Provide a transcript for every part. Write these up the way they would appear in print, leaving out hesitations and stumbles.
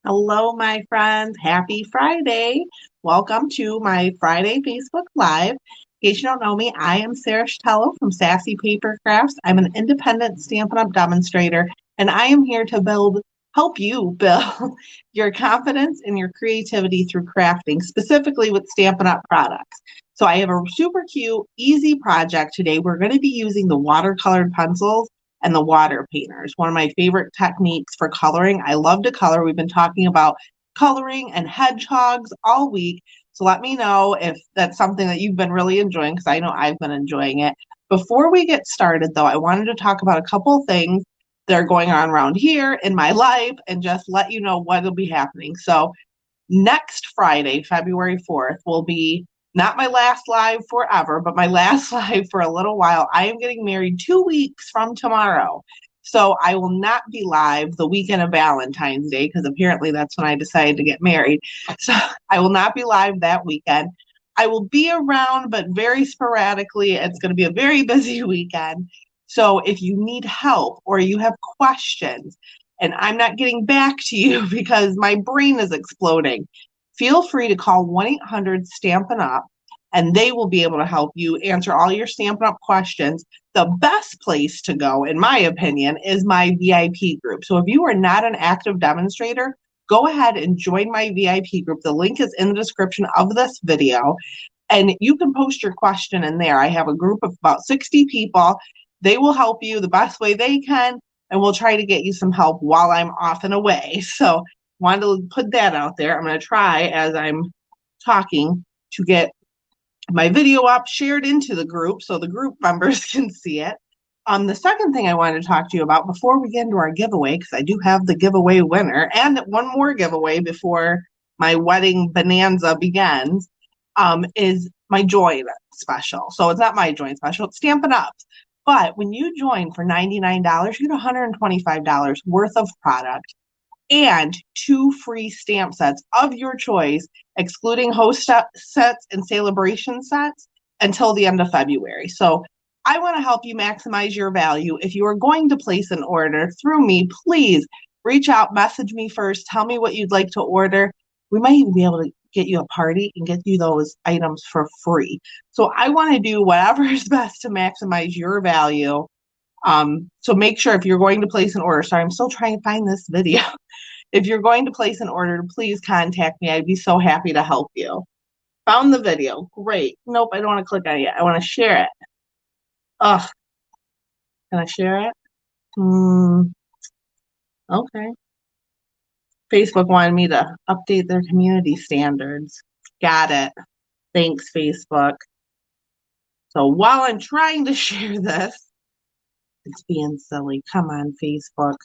Hello, my friends. Happy Friday. Welcome to my Friday Facebook Live. In case you don't know me, I am Sarah Shatello from Sassy Paper Crafts. I'm an independent Stampin' Up! Demonstrator, and I am here to help you build your confidence and your creativity through crafting, specifically with Stampin' Up! Products. So I have a super cute, easy project today. We're going to be using the watercolored pencils and the water painters. One of my favorite techniques for coloring. I love to color. We've been talking about coloring and hedgehogs all week. So let me know if that's something that you've been really enjoying, because I know I've been enjoying it. Before we get started, though, I wanted to talk about a couple things that are going on around here in my life and just let you know what will be happening. So next Friday, February 4th, will be not my last live forever, but my last live for a little while. I am getting married 2 weeks from tomorrow. So I will not be live the weekend of Valentine's Day, because apparently that's when I decided to get married. So I will not be live that weekend. I will be around, but very sporadically. It's going to be a very busy weekend. So if you need help or you have questions, and I'm not getting back to you because my brain is exploding, feel free to call 1-800 Stampin' Up! And they will be able to help you answer all your Stampin' Up! Questions. The best place to go, in my opinion, is my VIP group. So if you are not an active demonstrator, go ahead and join my VIP group. The link is in the description of this video, and you can post your question in there. I have a group of about 60 people. They will help you the best way they can, and we'll try to get you some help while I'm off and away. So wanted to put that out there. I'm going to try, as I'm talking, to get my video up, shared into the group so the group members can see it. The second thing I wanted to talk to you about before we get into our giveaway, because I do have the giveaway winner and one more giveaway before my wedding bonanza begins, is my join special. So it's not my join special, it's Stampin' Up! But when you join for $99, you get $125 worth of product and 2 free stamp sets of your choice, excluding host sets and celebration sets, until the end of February. So I want to help you maximize your value. If you are going to place an order through me, please reach out, message me first, tell me what you'd like to order. We might even be able to get you a party and get you those items for free. So I want to do whatever is best to maximize your value. So make sure, if you're going to place an order, sorry, I'm still trying to find this video. If you're going to place an order, please contact me. I'd be so happy to help you. Found the video. Great. Nope, I don't want to click on it yet. I want to share it. Ugh. Can I share it? Okay. Facebook wanted me to update their community standards. Got it. Thanks, Facebook. So while I'm trying to share this, it's being silly. Come on, Facebook.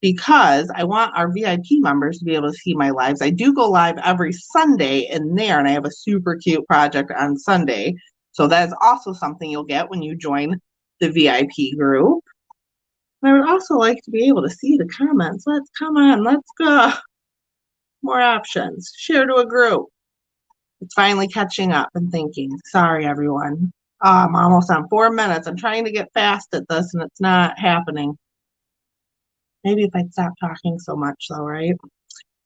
Because I want our VIP members to be able to see my lives. I do go live every Sunday in there, and I have a super cute project on Sunday. So that is also something you'll get when you join the VIP group. And I would also like to be able to see the comments. Let's go. More options. Share to a group. It's finally catching up and thinking. Sorry, everyone. I'm almost on 4 minutes. I'm trying to get fast at this, and it's not happening. Maybe if I stop talking so much, though, right?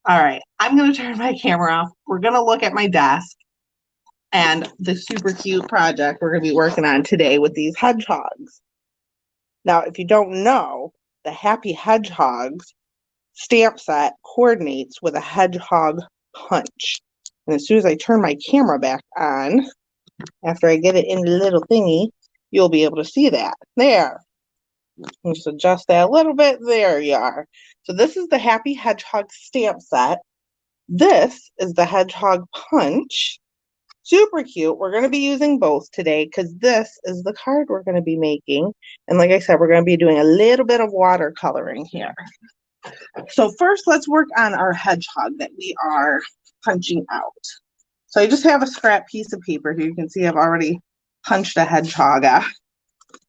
All right, I'm going to turn my camera off. We're going to look at my desk and the super cute project we're going to be working on today with these hedgehogs. Now, if you don't know, the Happy Hedgehogs stamp set coordinates with a hedgehog punch. And as soon as I turn my camera back on, after I get it in the little thingy, you'll be able to see that. There. Just adjust that a little bit. There you are. So this is the Happy Hedgehog stamp set. This is the Hedgehog Punch. Super cute. We're going to be using both today because this is the card we're going to be making. And like I said, we're going to be doing a little bit of watercoloring here. So first, let's work on our hedgehog that we are punching out. So I just have a scrap piece of paper here. You can see I've already punched a hedgehog out.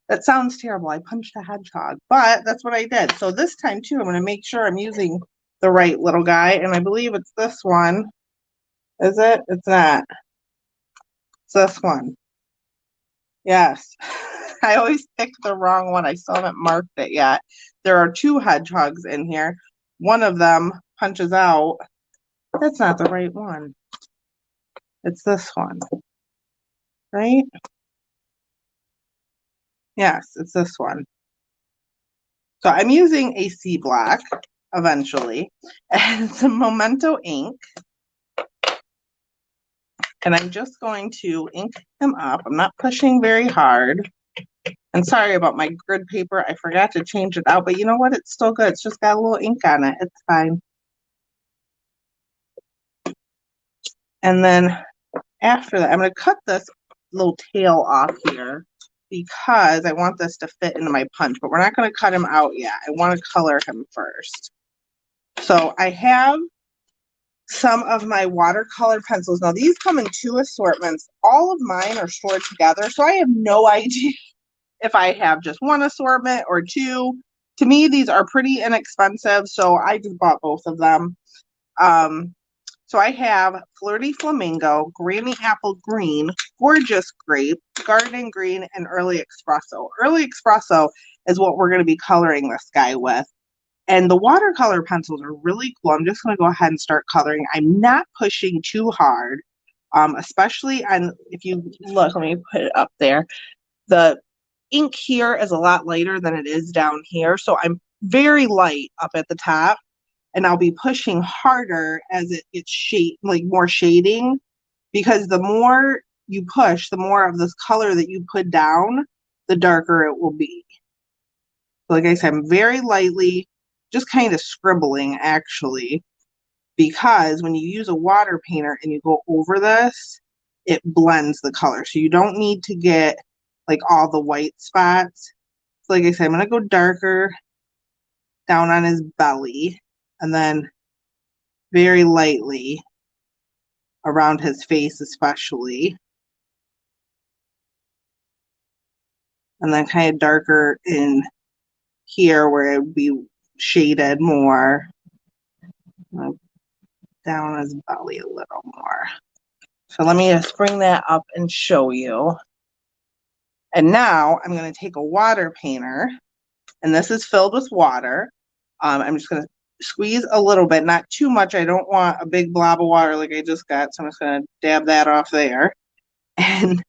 That sounds terrible. I punched a hedgehog, but that's what I did. So this time too, I'm going to make sure I'm using the right little guy. And I believe it's this one. Is it? It's not. It's this one. Yes. I always pick the wrong one. I still haven't marked it yet. There are 2 hedgehogs in here. One of them punches out. That's not the right one. It's this one, right? Yes, it's this one. So I'm using a C block eventually, and some Memento ink. And I'm just going to ink him up. I'm not pushing very hard. And sorry about my grid paper. I forgot to change it out, but you know what? It's still good. It's just got a little ink on it. It's fine. And then after that, I'm going to cut this little tail off here because I want this to fit into my punch, but we're not going to cut him out yet. I want to color him first. So I have some of my watercolor pencils. Now these come in 2 assortments. All of mine are stored together, so I have no idea if I have just 1 assortment or 2. To me, these are pretty inexpensive, so I just bought both of them. So I have Flirty Flamingo, Granny Apple Green, Gorgeous Grape, Garden Green, and Early Espresso. Early Espresso is what we're going to be coloring this guy with. And the watercolor pencils are really cool. I'm just going to go ahead and start coloring. I'm not pushing too hard, especially on, if you look, let me put it up there. The ink here is a lot lighter than it is down here. So I'm very light up at the top, and I'll be pushing harder as it gets like more shading, because the more you push, the more of this color that you put down, the darker it will be. So like I said, I'm very lightly just kind of scribbling actually, because when you use a water painter and you go over this, it blends the color. So you don't need to get like all the white spots. So like I said, I'm going to go darker down on his belly, and then very lightly around his face especially. And then kind of darker in here where it would be shaded more. Down his belly a little more. So let me just bring that up and show you. And now I'm going to take a water painter, and this is filled with water. I'm just going to squeeze a little bit, not too much. I don't want a big blob of water like I just got, so I'm just going to dab that off there and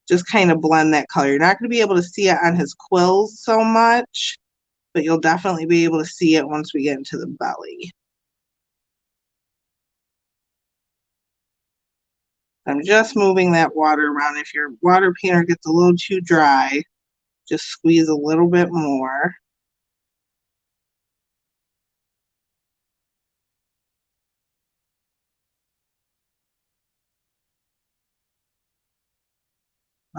just kind of blend that color. You're not going to be able to see it on his quills so much, but you'll definitely be able to see it once we get into the belly. I'm just moving that water around. If your water painter gets a little too dry, just squeeze a little bit more.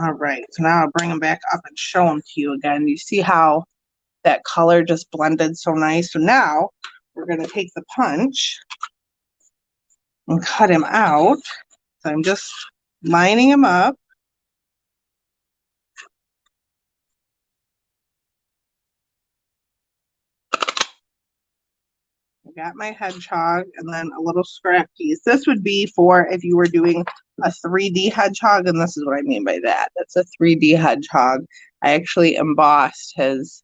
All right, so now I'll bring them back up and show them to you again. You see how that color just blended so nice? So now we're going to take the punch and cut him out. So I'm just lining him up. I got my hedgehog and then a little scrap piece. This would be for if you were doing a 3D hedgehog, and this is what I mean by that. That's a 3D hedgehog. I actually embossed his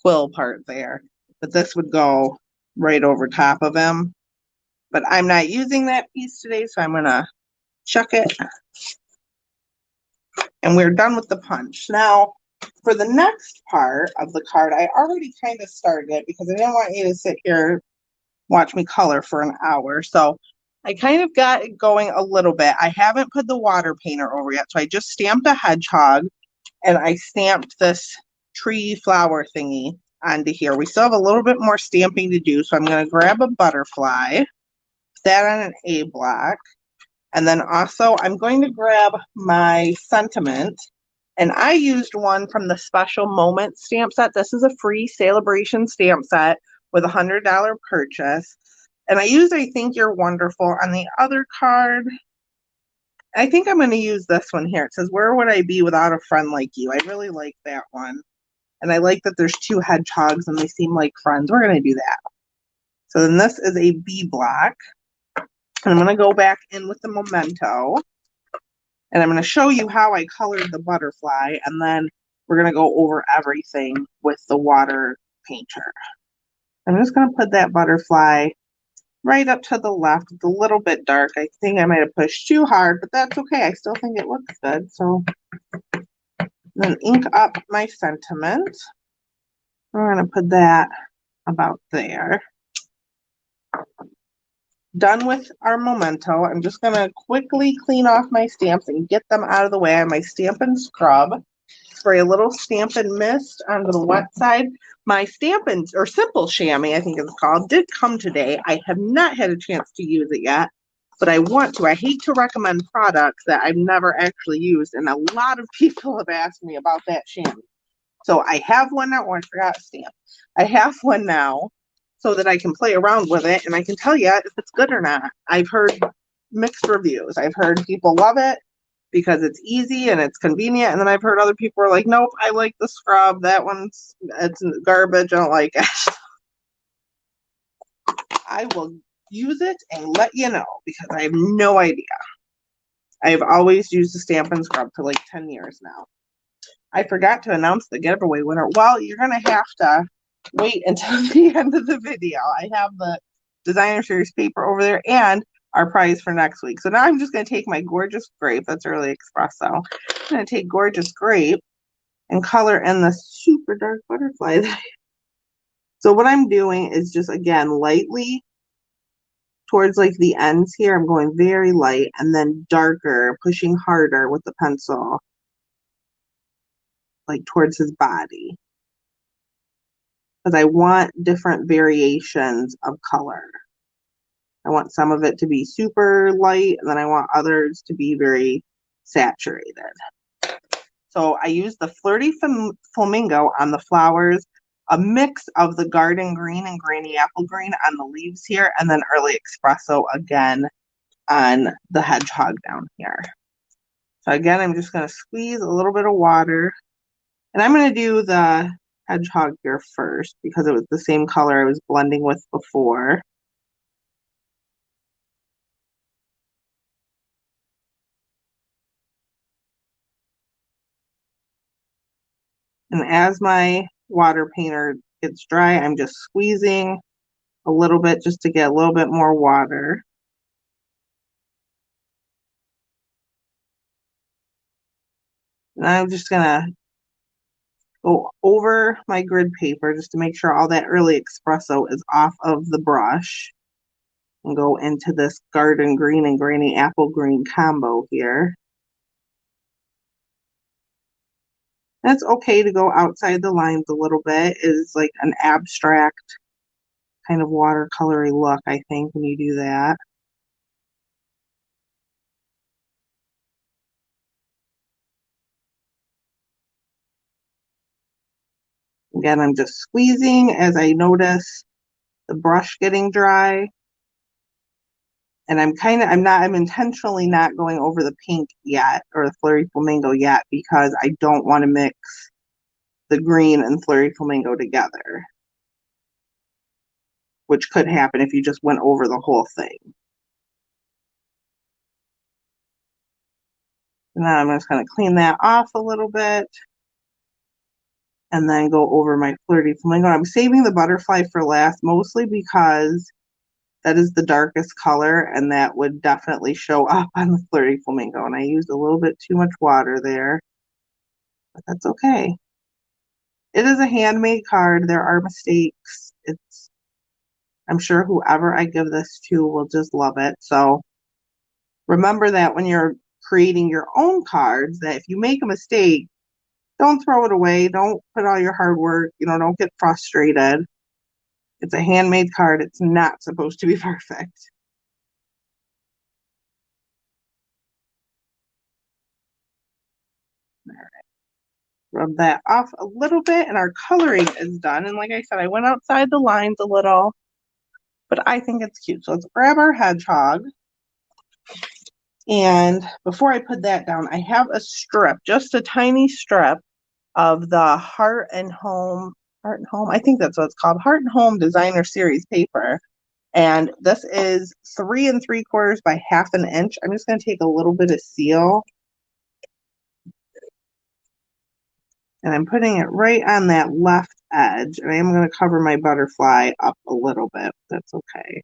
quill part there, but this would go right over top of him. But I'm not using that piece today, so I'm gonna chuck it. And we're done with the punch. Now, for the next part of the card, I already kind of started it because I didn't want you to sit here watch me color for an hour. So I kind of got it going a little bit. I haven't put the water painter over yet. So I just stamped a hedgehog, and I stamped this tree flower thingy onto here. We still have a little bit more stamping to do. So I'm going to grab a butterfly, that on an A block. And then also I'm going to grab my sentiment. And I used one from the Special Moments stamp set. This is a free Celebration stamp set with a $100 purchase. And I used I Think You're Wonderful on the other card. I think I'm going to use this one here. It says, Where Would I Be Without a Friend Like You? I really like that one. And I like that there's 2 hedgehogs and they seem like friends. We're going to do that. So then this is a B block. And I'm going to go back in with the Memento. And I'm going to show you how I colored the butterfly. And then we're going to go over everything with the water painter. I'm just going to put that butterfly right up to the left. It's a little bit dark. I think I might have pushed too hard, but that's okay. I still think it looks good. So then ink up my sentiment. We're going to put that about there. Done with our memento. I'm just going to quickly clean off my stamps and get them out of the way. I have my Stampin' Scrub. Spray a little Stampin' Mist onto the wet side. My Stampin' or Simple Chamois, I think it's called, did come today. I have not had a chance to use it yet, but I want to. I hate to recommend products that I've never actually used, and a lot of people have asked me about that chamois. So I have one now. Oh, I forgot a stamp. I have one now so that I can play around with it, and I can tell you if it's good or not. I've heard mixed reviews. I've heard people love it because it's easy and it's convenient, and then I've heard other people are like, nope, I like the scrub. That it's garbage. I don't like it. I will use it and let you know because I have no idea. I've always used the Stampin' Scrub for like 10 years now. I forgot to announce the giveaway winner. Well, you're going to have to wait until the end of the video. I have the designer series paper over there and our prize for next week. So now I'm just going to take my Gorgeous Grape. That's early espresso. I'm going to take Gorgeous Grape and color in the super dark butterfly. So what I'm doing is just, again, lightly towards like the ends here. I'm going very light and then darker, pushing harder with the pencil, like towards his body. Because I want different variations of color. I want some of it to be super light, and then I want others to be very saturated. So I use the Flirty Flamingo on the flowers, a mix of the Garden Green and Granny Apple Green on the leaves here, and then Early Espresso again on the hedgehog down here. So again, I'm just going to squeeze a little bit of water, and I'm going to do the hedgehog here first because it was the same color I was blending with before. And as my water painter gets dry, I'm just squeezing a little bit just to get a little bit more water. And I'm just going to go over my grid paper just to make sure all that early espresso is off of the brush. And go into this Garden Green and Granny Apple Green combo here. That's okay to go outside the lines a little bit. It's like an abstract kind of watercolory look, I think, when you do that. Again, I'm just squeezing as I notice the brush getting dry. And I'm intentionally not going over the pink yet, or the Flirty Flamingo yet, because I don't want to mix the green and Flirty Flamingo together, which could happen if you just went over the whole thing. And then I'm just going to clean that off a little bit and then go over my Flirty Flamingo. I'm saving the butterfly for last, mostly because that is the darkest color and that would definitely show up on the Flirty Flamingo. And I used a little bit too much water there, but that's okay. It is a handmade card. There are mistakes. I'm sure whoever I give this to will just love it. So remember that when you're creating your own cards, that if you make a mistake, don't throw it away. Don't put all your hard work, don't get frustrated. It's a handmade card. It's not supposed to be perfect. All right. Rub that off a little bit and our coloring is done. And like I said, I went outside the lines a little, but I think it's cute. So let's grab our hedgehog. And before I put that down, I have a strip, just a tiny strip of the Heart and Home, I think that's what it's called, Heart and Home Designer Series paper. And this is 3 3/4 by 1/2 inch. I'm just going to take a little bit of seal and I'm putting it right on that left edge. And I'm going to cover my butterfly up a little bit. That's okay.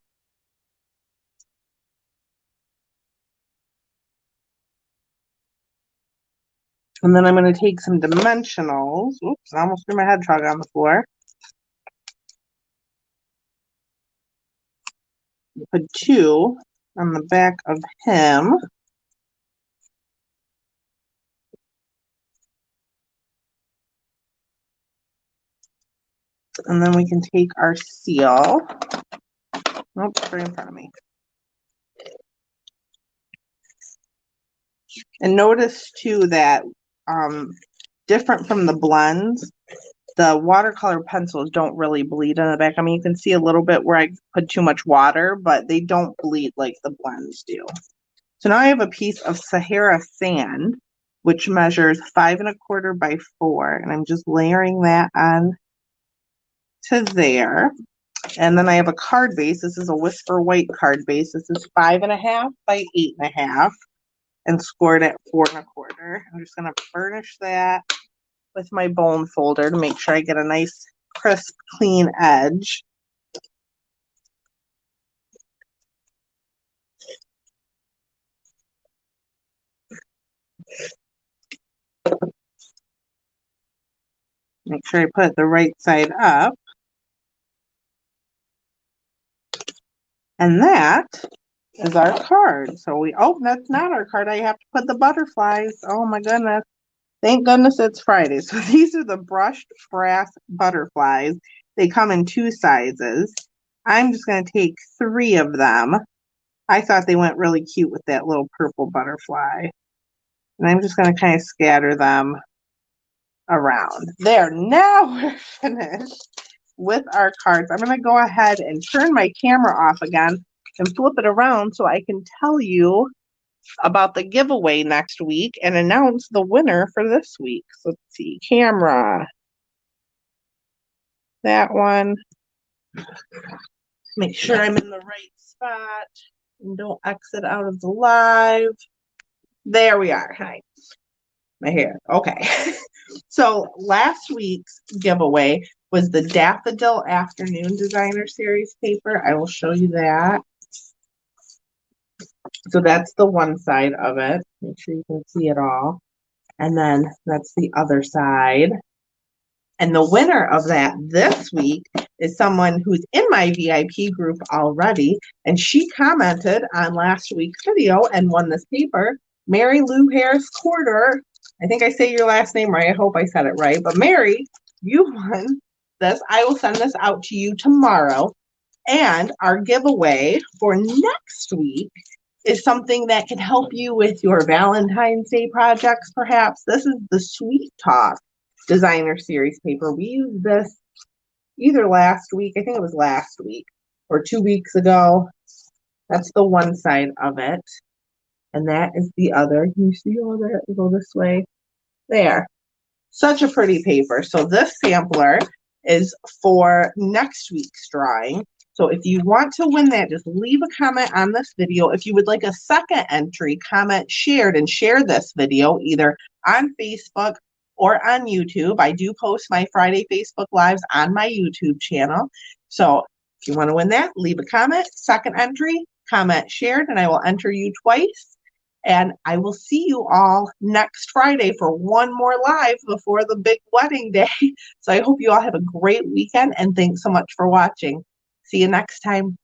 And then I'm going to take some dimensionals. Oops, I almost threw my hedgehog on the floor. Put 2 on the back of him. And then we can take our seal. Oops, right in front of me. And notice too that different from the blends, the watercolor pencils don't really bleed in the back. I mean, you can see a little bit where I put too much water, but they don't bleed like the blends do. So now I have a piece of Sahara sand, which measures 5 1/4 by 4, and I'm just layering that on to there. And then I have a card base. This is a Whisper White card base. This is 5 1/2 by 8 1/2 and scored at 4 1/4. I'm just going to burnish that with my bone folder to make sure I get a nice, crisp, clean edge. Make sure I put it the right side up. And that is our card. So oh, that's not our card. I have to put the butterflies. Oh my goodness. Thank goodness it's Friday. So these are the brushed brass butterflies. They come in 2 sizes. I'm just going to take 3 of them. I thought they went really cute with that little purple butterfly. And I'm just going to kind of scatter them around. There, now we're finished with our cards. I'm going to go ahead and turn my camera off again and flip it around so I can tell you about the giveaway next week and announce the winner for this week. So let's see, camera, that one. Make sure I'm in the right spot and don't exit out of the live. There we are. Hi. My hair. Okay. So last week's giveaway was the Daffodil Afternoon Designer Series paper. I will show you that. So that's the one side of it. Make sure you can see it all. And then that's the other side. And the winner of that this week is someone who's in my VIP group already. And she commented on last week's video and won this paper. Mary Lou Harris Corder. I think I say your last name right. I hope I said it right. But Mary, you won this. I will send this out to you tomorrow. And our giveaway for next week is something that can help you with your Valentine's Day projects, perhaps. This is the Sweet Talk Designer Series paper. We used this either last week, I think it was last week, or 2 weeks ago. That's the one side of it. And that is the other. Can you see all that? Go this way. There. Such a pretty paper. So this sampler is for next week's drawing. So if you want to win that, just leave a comment on this video. If you would like a second entry, comment shared and share this video either on Facebook or on YouTube. I do post my Friday Facebook Lives on my YouTube channel. So if you want to win that, leave a comment, second entry, comment shared, and I will enter you twice. And I will see you all next Friday for one more live before the big wedding day. So I hope you all have a great weekend, and thanks so much for watching. See you next time.